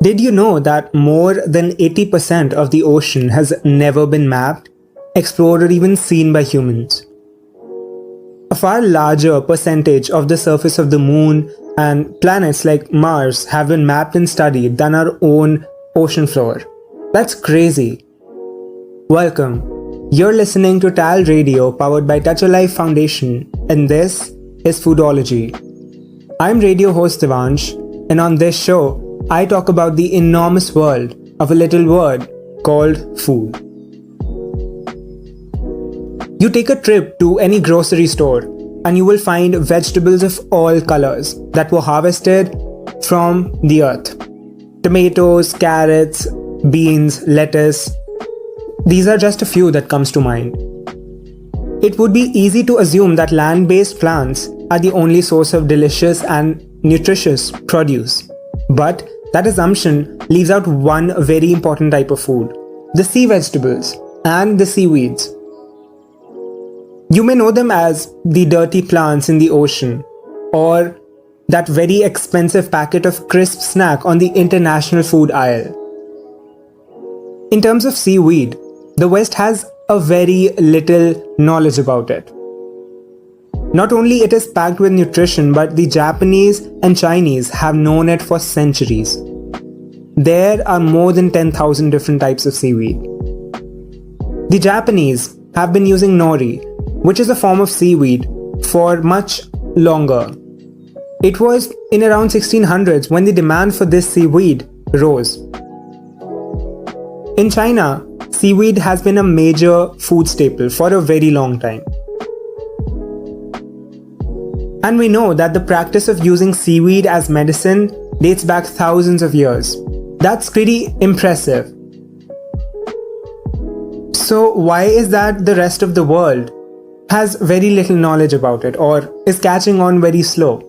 Did you know that more than 80% of the ocean has never been mapped, explored, or even seen by humans? A far larger percentage of the surface of the moon and planets like Mars have been mapped and studied than our own ocean floor. That's crazy. Welcome. You're listening to TALRadio powered by Touch a Life Foundation, and this is Foodology. I'm radio host Devansh, and on this show, I talk about the enormous world of a little word called food. You take a trip to any grocery store and you will find vegetables of all colors that were harvested from the earth. Tomatoes, carrots, beans, lettuce. These are just a few that comes to mind. It would be easy to assume that land-based plants are the only source of delicious and nutritious produce. But that assumption leaves out one very important type of food, the sea vegetables and the seaweeds. You may know them as the dirty plants in the ocean, or that very expensive packet of crisp snack on the international food aisle. In terms of seaweed, the West has a very little knowledge about it. Not only it is packed with nutrition, but the Japanese and Chinese have known it for centuries. There are more than 10,000 different types of seaweed. The Japanese have been using Nori, which is a form of seaweed, for much longer. It was in around 1600s when the demand for this seaweed rose. In China, seaweed has been a major food staple for a very long time. And we know that the practice of using seaweed as medicine dates back thousands of years. That's pretty impressive. So why is that the rest of the world has very little knowledge about it or is catching on very slow?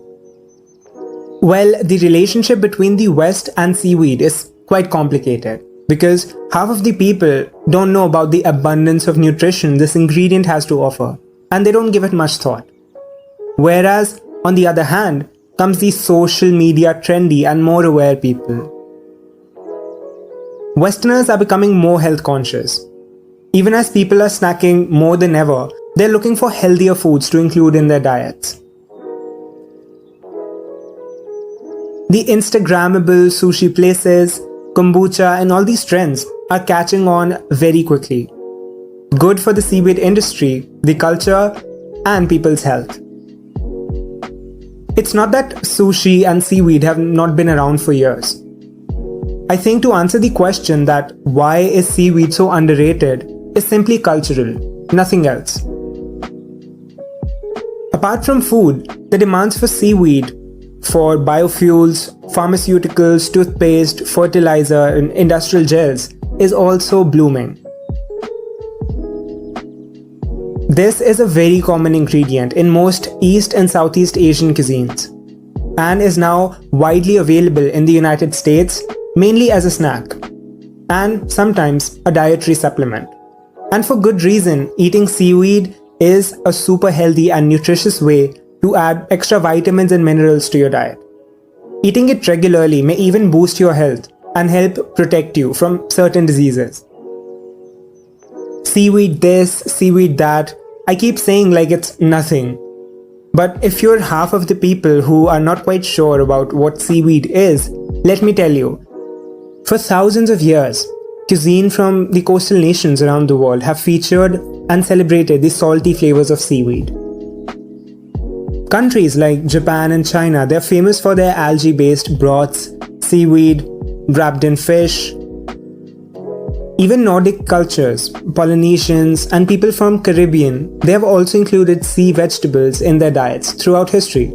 Well, the relationship between the West and seaweed is quite complicated because half of the people don't know about the abundance of nutrition this ingredient has to offer, and they don't give it much thought. Whereas, on the other hand, comes the social media trendy and more aware people. Westerners are becoming more health conscious. Even as people are snacking more than ever, they're looking for healthier foods to include in their diets. The Instagrammable sushi places, kombucha, and all these trends are catching on very quickly. Good for the seaweed industry, the culture, and people's health. It's not that sushi and seaweed have not been around for years. I think to answer the question that why is seaweed so underrated is simply cultural, nothing else. Apart from food, the demands for seaweed for biofuels, pharmaceuticals, toothpaste, fertilizer, and industrial gels is also blooming. This is a very common ingredient in most East and Southeast Asian cuisines and is now widely available in the United States, mainly as a snack and sometimes a dietary supplement. And for good reason, eating seaweed is a super healthy and nutritious way to add extra vitamins and minerals to your diet. Eating it regularly may even boost your health and help protect you from certain diseases. Seaweed this, seaweed that, I keep saying like it's nothing. But if you're half of the people who are not quite sure about what seaweed is, let me tell you. For thousands of years, cuisine from the coastal nations around the world have featured and celebrated the salty flavors of seaweed. Countries like Japan and China, they're famous for their algae-based broths, seaweed, wrapped in fish. Even Nordic cultures, Polynesians, and people from Caribbean, they have also included sea vegetables in their diets throughout history.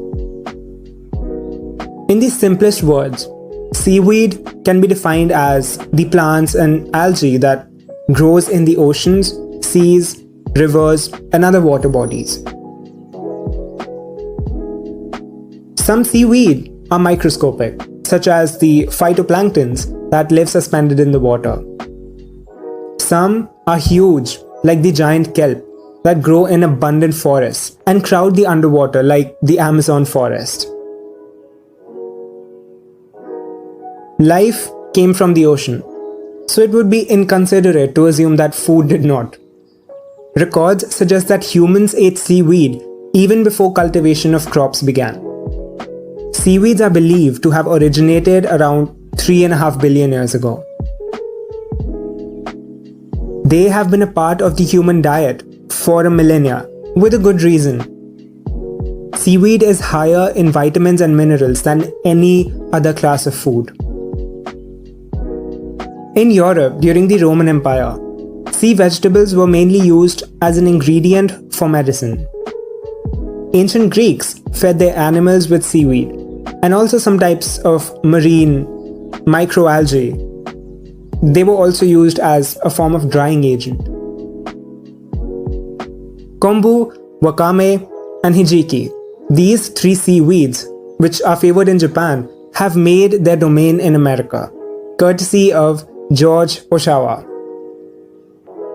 In the simplest words, seaweed can be defined as the plants and algae that grows in the oceans, seas, rivers, and other water bodies. Some seaweed are microscopic, such as the phytoplanktons that live suspended in the water. Some are huge, like the giant kelp, that grow in abundant forests and crowd the underwater like the Amazon forest. Life came from the ocean, so it would be inconsiderate to assume that food did not. Records suggest that humans ate seaweed even before cultivation of crops began. Seaweeds are believed to have originated around 3.5 billion years ago. They have been a part of the human diet for a millennia, with a good reason. Seaweed is higher in vitamins and minerals than any other class of food. In Europe, during the Roman Empire, sea vegetables were mainly used as an ingredient for medicine. Ancient Greeks fed their animals with seaweed, and also some types of marine microalgae. They were also used as a form of drying agent. Kombu, Wakame, and Hijiki, these three seaweeds, which are favored in Japan, have made their domain in America, courtesy of George Oshawa.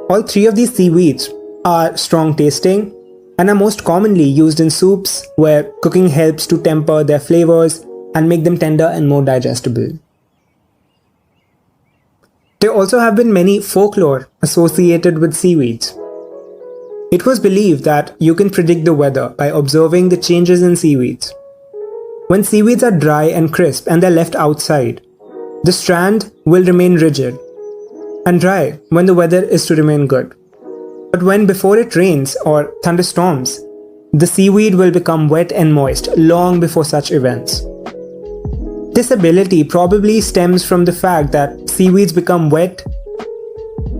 All three of these seaweeds are strong tasting and are most commonly used in soups where cooking helps to temper their flavors and make them tender and more digestible. There also have been many folklore associated with seaweeds. It was believed that you can predict the weather by observing the changes in seaweeds. When seaweeds are dry and crisp and they're left outside, the strand will remain rigid and dry when the weather is to remain good. But when before it rains or thunderstorms, the seaweed will become wet and moist long before such events. This ability probably stems from the fact that seaweeds become wet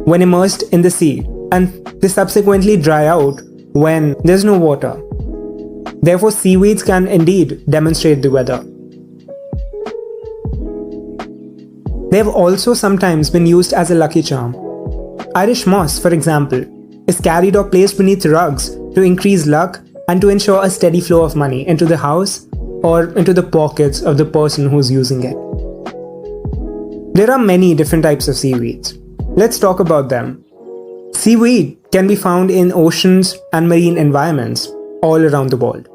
when immersed in the sea, and they subsequently dry out when there's no water. Therefore, seaweeds can indeed demonstrate the weather. They have also sometimes been used as a lucky charm. Irish moss, for example, is carried or placed beneath rugs to increase luck and to ensure a steady flow of money into the house or into the pockets of the person who's using it. There are many different types of seaweeds. Let's talk about them. Seaweed can be found in oceans and marine environments all around the world.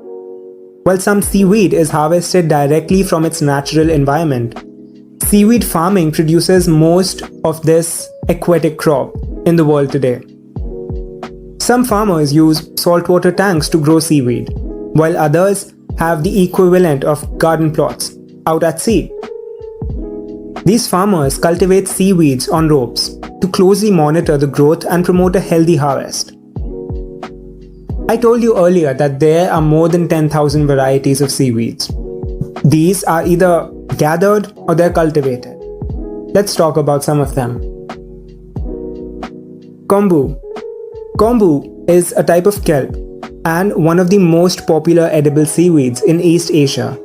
While some seaweed is harvested directly from its natural environment, seaweed farming produces most of this aquatic crop in the world today. Some farmers use saltwater tanks to grow seaweed, while others have the equivalent of garden plots out at sea. These farmers cultivate seaweeds on ropes to closely monitor the growth and promote a healthy harvest. I told you earlier that there are more than 10,000 varieties of seaweeds. These are either gathered or they're cultivated. Let's talk about some of them. Kombu. Kombu is a type of kelp and one of the most popular edible seaweeds in East Asia.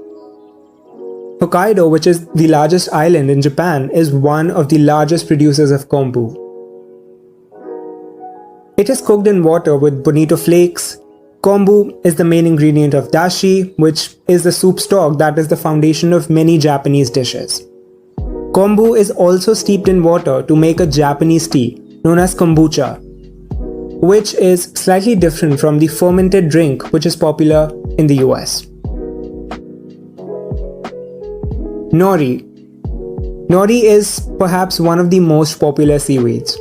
Hokkaido, which is the largest island in Japan, is one of the largest producers of kombu. It is cooked in water with bonito flakes. Kombu is the main ingredient of dashi, which is the soup stock that is the foundation of many Japanese dishes. Kombu is also steeped in water to make a Japanese tea known as kombucha, which is slightly different from the fermented drink which is popular in the US. Nori. Nori is perhaps one of the most popular seaweeds.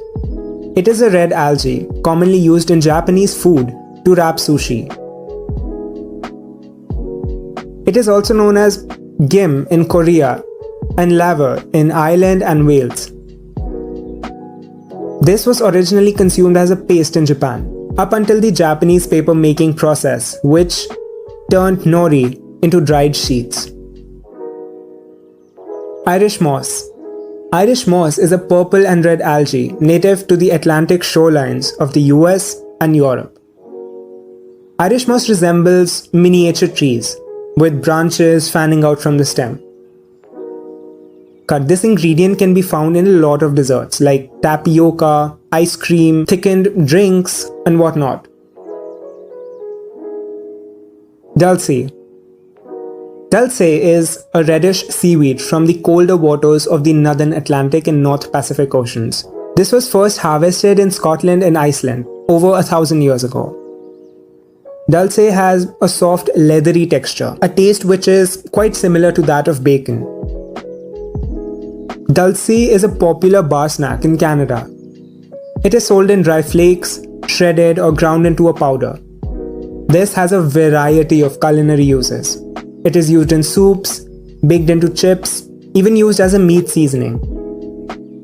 It is a red algae commonly used in Japanese food to wrap sushi. It is also known as gim in Korea and laver in Ireland and Wales. This was originally consumed as a paste in Japan, up until the Japanese paper making process, which turned nori into dried sheets. Irish moss. Irish moss is a purple and red algae native to the Atlantic shorelines of the US and Europe. Irish moss resembles miniature trees, with branches fanning out from the stem. This ingredient can be found in a lot of desserts like tapioca, ice cream, thickened drinks, and whatnot. Dulce. Dulce is a reddish seaweed from the colder waters of the Northern Atlantic and North Pacific Oceans. This was first harvested in Scotland and Iceland over 1,000 years ago. Dulce has a soft, leathery texture, a taste which is quite similar to that of bacon. Dulce is a popular bar snack in Canada. It is sold in dry flakes, shredded or ground into a powder. This has a variety of culinary uses. It is used in soups, baked into chips, even used as a meat seasoning.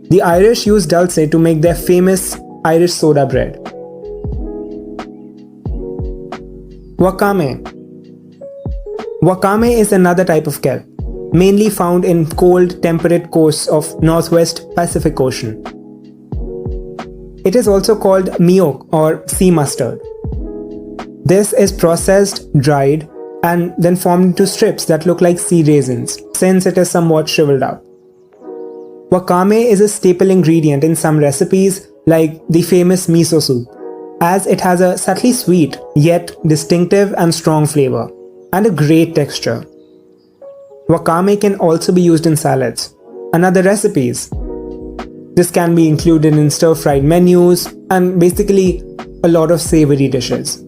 The Irish use dulce to make their famous Irish soda bread. Wakame. Wakame is another type of kelp, mainly found in cold, temperate coasts of Northwest Pacific Ocean. It is also called miok or sea mustard. This is processed, dried, and then formed into strips that look like sea raisins, since it is somewhat shriveled up. Wakame is a staple ingredient in some recipes like the famous miso soup, as it has a subtly sweet yet distinctive and strong flavor, and a great texture. Wakame can also be used in salads and other recipes. This can be included in stir-fried menus and basically a lot of savory dishes.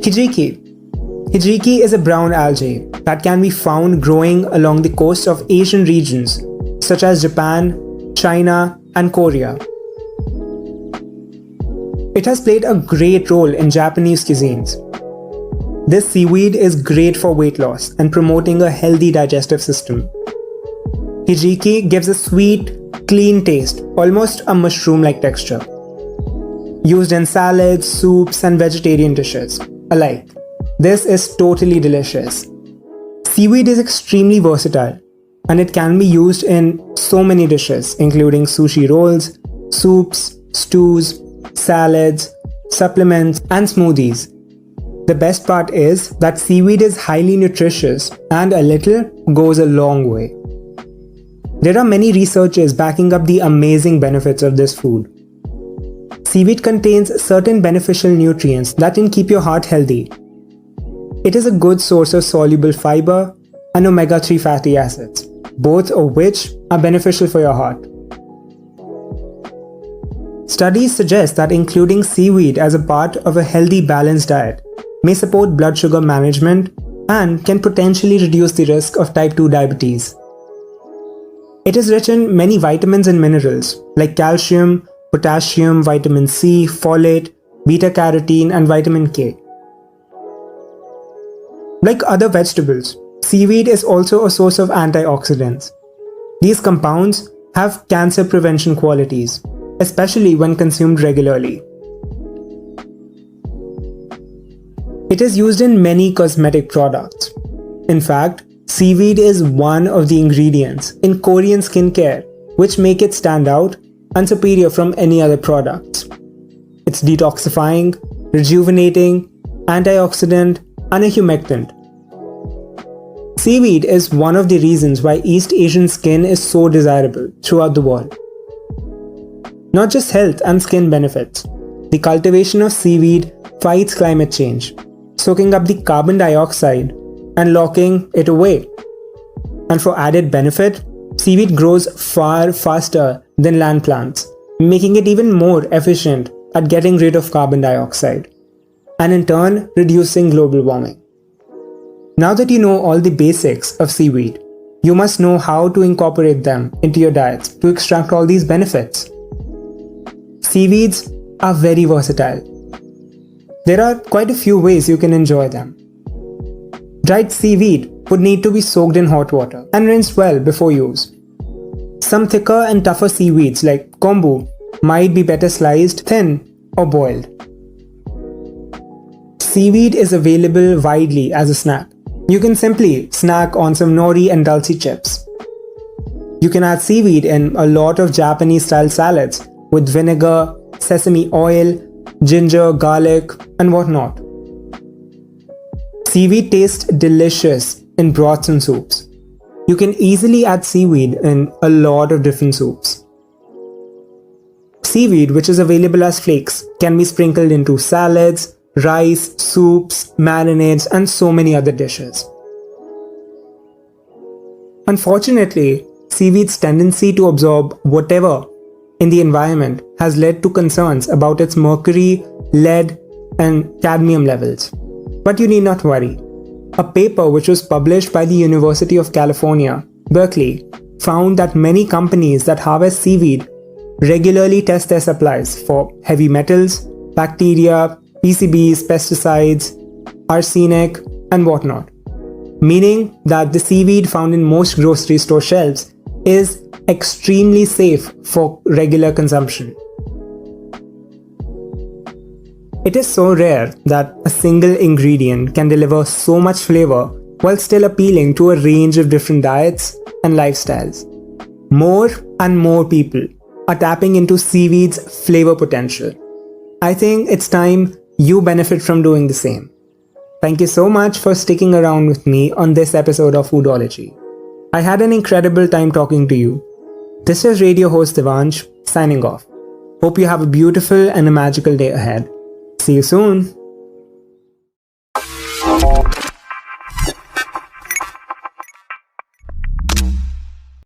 Hijiki. Hijiki is a brown algae that can be found growing along the coast of Asian regions such as Japan, China, and Korea. It has played a great role in Japanese cuisines. This seaweed is great for weight loss and promoting a healthy digestive system. Hijiki gives a sweet, clean taste, almost a mushroom-like texture. Used in salads, soups, and vegetarian dishes alike. This is totally delicious. Seaweed is extremely versatile, and it can be used in so many dishes, including sushi rolls, soups, stews, salads, supplements, and smoothies. The best part is that seaweed is highly nutritious, and a little goes a long way. There are many researches backing up the amazing benefits of this food. Seaweed contains certain beneficial nutrients that can keep your heart healthy. It is a good source of soluble fiber and omega-3 fatty acids, both of which are beneficial for your heart. Studies suggest that including seaweed as a part of a healthy, balanced diet may support blood sugar management and can potentially reduce the risk of type 2 diabetes. It is rich in many vitamins and minerals like calcium, potassium, vitamin C, folate, beta-carotene, and vitamin K. Like other vegetables, seaweed is also a source of antioxidants. These compounds have cancer prevention qualities, especially when consumed regularly. It is used in many cosmetic products. In fact, seaweed is one of the ingredients in Korean skincare which make it stand out and superior from any other products. It's detoxifying, rejuvenating, antioxidant, and a humectant. Seaweed is one of the reasons why East Asian skin is so desirable throughout the world. Not just health and skin benefits, the cultivation of seaweed fights climate change, soaking up the carbon dioxide and locking it away. And for added benefit, seaweed grows far faster than land plants, making it even more efficient at getting rid of carbon dioxide, and in turn reducing global warming. Now that you know all the basics of seaweed, you must know how to incorporate them into your diets to extract all these benefits. Seaweeds are very versatile. There are quite a few ways you can enjoy them. Dried seaweed would need to be soaked in hot water and rinsed well before use. Some thicker and tougher seaweeds like Kombu might be better sliced thin or boiled. Seaweed is available widely as a snack. You can simply snack on some nori and dulce chips. You can add seaweed in a lot of Japanese-style salads with vinegar, sesame oil, ginger, garlic, and whatnot. Seaweed tastes delicious in broths and soups. You can easily add seaweed in a lot of different soups. Seaweed, which is available as flakes, can be sprinkled into salads, rice, soups, marinades, and so many other dishes. Unfortunately, seaweed's tendency to absorb whatever in the environment has led to concerns about its mercury, lead, and cadmium levels. But you need not worry. A paper which was published by the University of California, Berkeley, found that many companies that harvest seaweed regularly test their supplies for heavy metals, bacteria, PCBs, pesticides, arsenic, and whatnot. Meaning that the seaweed found in most grocery store shelves is extremely safe for regular consumption. It is so rare that a single ingredient can deliver so much flavor while still appealing to a range of different diets and lifestyles. More and more people are tapping into seaweed's flavor potential. I think it's time you benefit from doing the same. Thank you so much for sticking around with me on this episode of Foodology. I had an incredible time talking to you. This is radio host Devansh signing off. Hope you have a beautiful and a magical day ahead. See you soon.